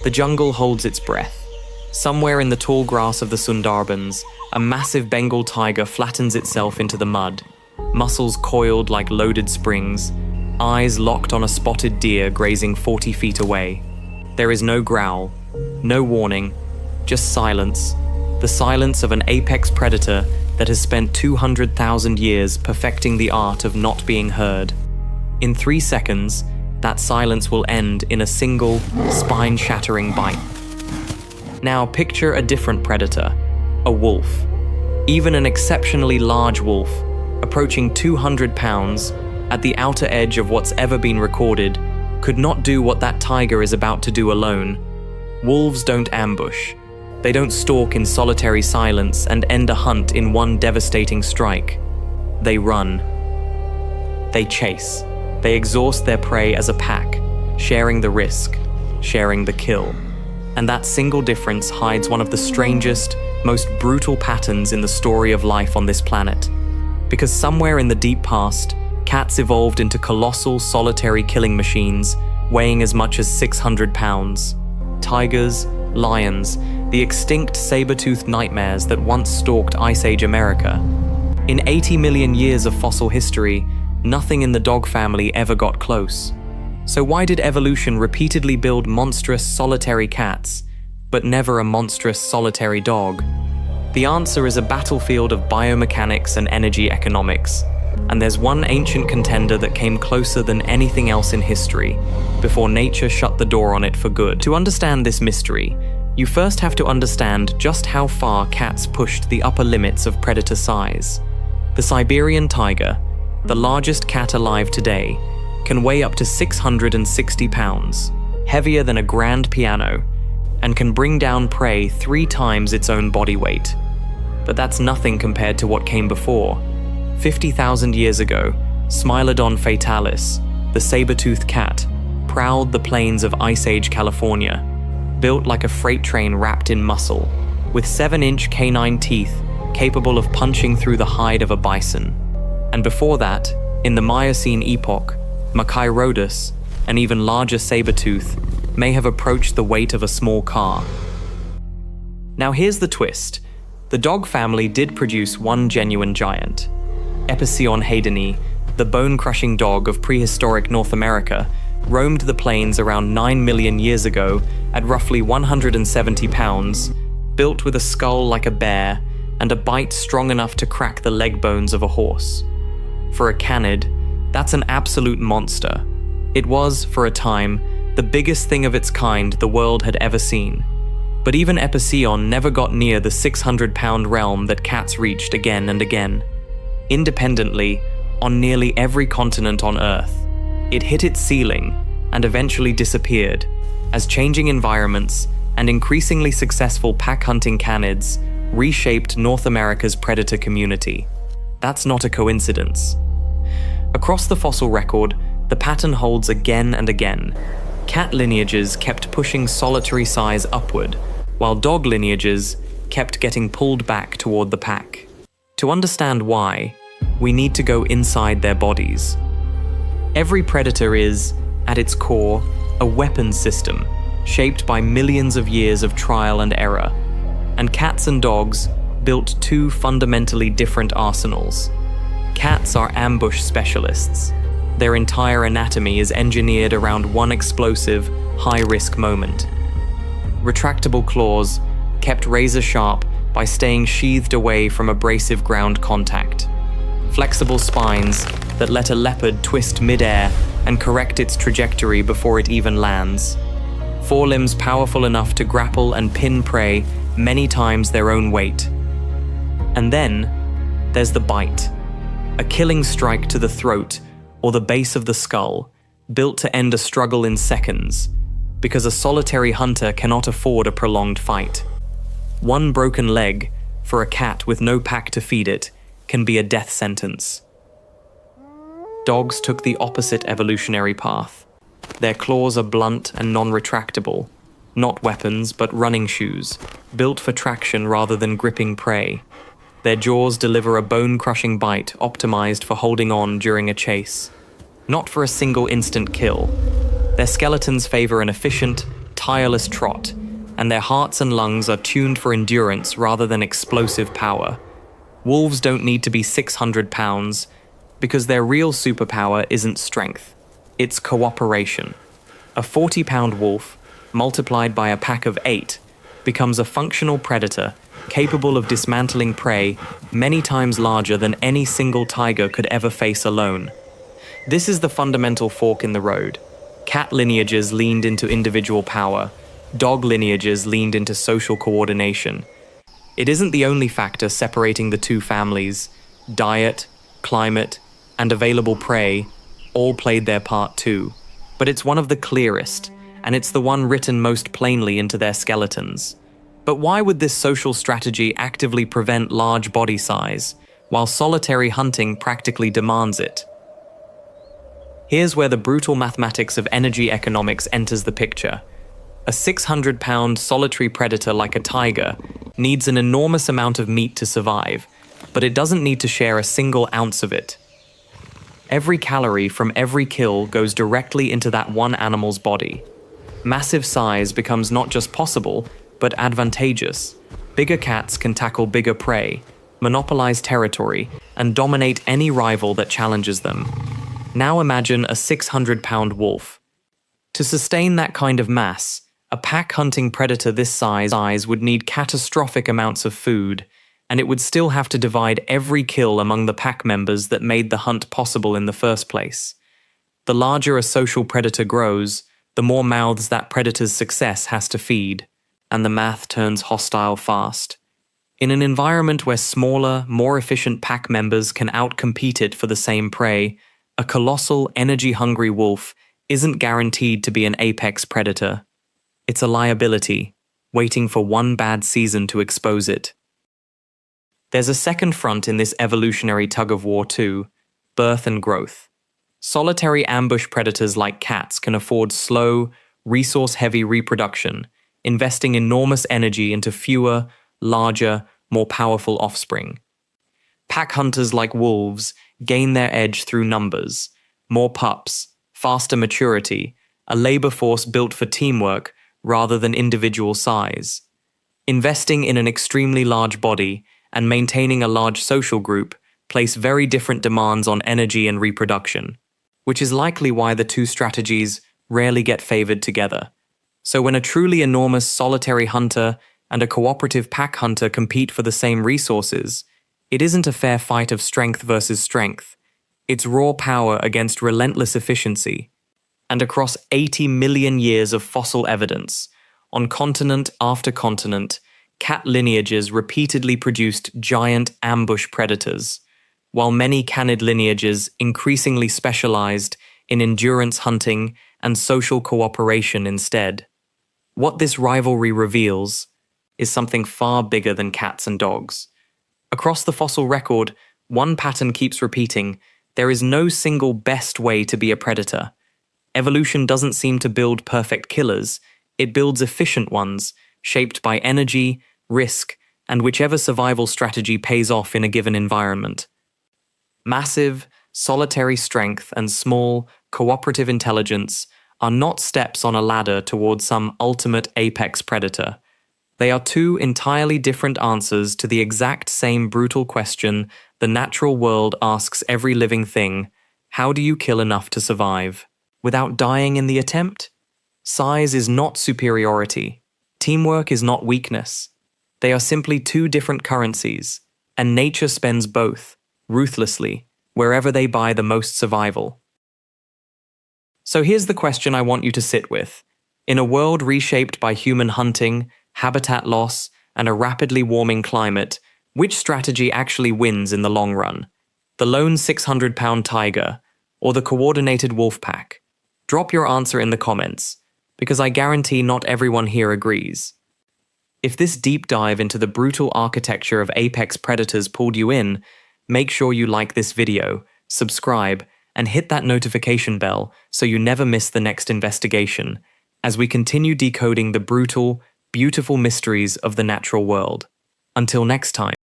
The jungle holds its breath. Somewhere in the tall grass of the Sundarbans, a massive Bengal tiger flattens itself into the mud, muscles coiled like loaded springs, eyes locked on a spotted deer grazing 40 feet away. There is no growl, no warning, just silence, the silence of an apex predator that has spent 200,000 years perfecting the art of not being heard. In 3 seconds, that silence will end in a single, spine-shattering bite. Now picture a different predator, a wolf. Even an exceptionally large wolf, approaching 200 pounds, at the outer edge of what's ever been recorded, could not do what that tiger is about to do alone. Wolves don't ambush. They don't stalk in solitary silence and end a hunt in one devastating strike. They run. They chase. They exhaust their prey as a pack, sharing the risk, sharing the kill. And that single difference hides one of the strangest, most brutal patterns in the story of life on this planet. Because somewhere in the deep past, cats evolved into colossal, solitary killing machines, weighing as much as 600 pounds. Tigers, lions, the extinct saber-toothed nightmares that once stalked Ice Age America. In 80 million years of fossil history, nothing in the dog family ever got close. So why did evolution repeatedly build monstrous, solitary cats, but never a monstrous, solitary dog? The answer is a battlefield of biomechanics and energy economics. And there's one ancient contender that came closer than anything else in history, before nature shut the door on it for good. To understand this mystery, you first have to understand just how far cats pushed the upper limits of predator size. The Siberian tiger, the largest cat alive today, can weigh up to 660 pounds, heavier than a grand piano, and can bring down prey 3 times its own body weight. But that's nothing compared to what came before. 50,000 years ago, Smilodon fatalis, the saber-toothed cat, prowled the plains of Ice Age California, built like a freight train wrapped in muscle, with 7-inch canine teeth capable of punching through the hide of a bison. And before that, in the Miocene epoch, Machairodus, an even larger saber-tooth, may have approached the weight of a small car. Now here's the twist. The dog family did produce one genuine giant. Epicyon haydeni, the bone-crushing dog of prehistoric North America, roamed the plains around 9 million years ago at roughly 170 pounds, built with a skull like a bear and a bite strong enough to crack the leg bones of a horse. For a canid, that's an absolute monster. It was, for a time, the biggest thing of its kind the world had ever seen. But even Epicyon never got near the 600-pound realm that cats reached again and again. Independently, on nearly every continent on Earth, it hit its ceiling and eventually disappeared, as changing environments and increasingly successful pack-hunting canids reshaped North America's predator community. That's not a coincidence. Across the fossil record, the pattern holds again and again. Cat lineages kept pushing solitary size upward, while dog lineages kept getting pulled back toward the pack. To understand why, we need to go inside their bodies. Every predator is, at its core, a weapons system, shaped by millions of years of trial and error. And cats and dogs built 2 fundamentally different arsenals. Cats are ambush specialists. Their entire anatomy is engineered around one explosive, high-risk moment. Retractable claws, kept razor-sharp by staying sheathed away from abrasive ground contact. Flexible spines that let a leopard twist mid-air and correct its trajectory before it even lands. Forelimbs powerful enough to grapple and pin prey many times their own weight. And then, there's the bite. A killing strike to the throat or the base of the skull, built to end a struggle in seconds, because a solitary hunter cannot afford a prolonged fight. One broken leg, for a cat with no pack to feed it, can be a death sentence. Dogs took the opposite evolutionary path. Their claws are blunt and non-retractable, not weapons but running shoes, built for traction rather than gripping prey. Their jaws deliver a bone-crushing bite optimized for holding on during a chase, not for a single instant kill. Their skeletons favor an efficient, tireless trot, and their hearts and lungs are tuned for endurance rather than explosive power. Wolves don't need to be 600 pounds because their real superpower isn't strength, it's cooperation. A 40-pound wolf, multiplied by a pack of 8, becomes a functional predator capable of dismantling prey many times larger than any single tiger could ever face alone. This is the fundamental fork in the road. Cat lineages leaned into individual power, dog lineages leaned into social coordination. It isn't the only factor separating the two families. Diet, climate, and available prey all played their part too. But it's one of the clearest, and it's the one written most plainly into their skeletons. But why would this social strategy actively prevent large body size, while solitary hunting practically demands it? Here's where the brutal mathematics of energy economics enters the picture. A 600-pound solitary predator like a tiger needs an enormous amount of meat to survive, but it doesn't need to share a single ounce of it. Every calorie from every kill goes directly into that one animal's body. Massive size becomes not just possible, but advantageous. Bigger cats can tackle bigger prey, monopolize territory, and dominate any rival that challenges them. Now imagine a 600-pound wolf. To sustain that kind of mass, a pack-hunting predator this size would need catastrophic amounts of food, and it would still have to divide every kill among the pack members that made the hunt possible in the first place. The larger a social predator grows, the more mouths that predator's success has to feed, and the math turns hostile fast. In an environment where smaller, more efficient pack members can outcompete it for the same prey, a colossal, energy-hungry wolf isn't guaranteed to be an apex predator. It's a liability, waiting for one bad season to expose it. There's a second front in this evolutionary tug-of-war too: birth and growth. Solitary ambush predators like cats can afford slow, resource-heavy reproduction, investing enormous energy into fewer, larger, more powerful offspring. Pack hunters like wolves gain their edge through numbers, more pups, faster maturity, a labor force built for teamwork rather than individual size. Investing in an extremely large body and maintaining a large social group place very different demands on energy and reproduction, which is likely why the two strategies rarely get favored together. So when a truly enormous solitary hunter and a cooperative pack hunter compete for the same resources, it isn't a fair fight of strength versus strength. It's raw power against relentless efficiency. And across 80 million years of fossil evidence, on continent after continent, cat lineages repeatedly produced giant ambush predators, while many canid lineages increasingly specialized in endurance hunting and social cooperation instead. What this rivalry reveals is something far bigger than cats and dogs. Across the fossil record, one pattern keeps repeating: there is no single best way to be a predator. Evolution doesn't seem to build perfect killers, it builds efficient ones, shaped by energy, risk, and whichever survival strategy pays off in a given environment. Massive, solitary strength and small, cooperative intelligence are not steps on a ladder towards some ultimate apex predator. They are two entirely different answers to the exact same brutal question the natural world asks every living thing: how do you kill enough to survive without dying in the attempt? Size is not superiority. Teamwork is not weakness. They are simply two different currencies, and nature spends both, ruthlessly, wherever they buy the most survival. So here's the question I want you to sit with. In a world reshaped by human hunting, habitat loss, and a rapidly warming climate, which strategy actually wins in the long run? The lone 600-pound tiger, or the coordinated wolf pack? Drop your answer in the comments, because I guarantee not everyone here agrees. If this deep dive into the brutal architecture of apex predators pulled you in, make sure you like this video, subscribe, and hit that notification bell so you never miss the next investigation, as we continue decoding the brutal, beautiful mysteries of the natural world. Until next time.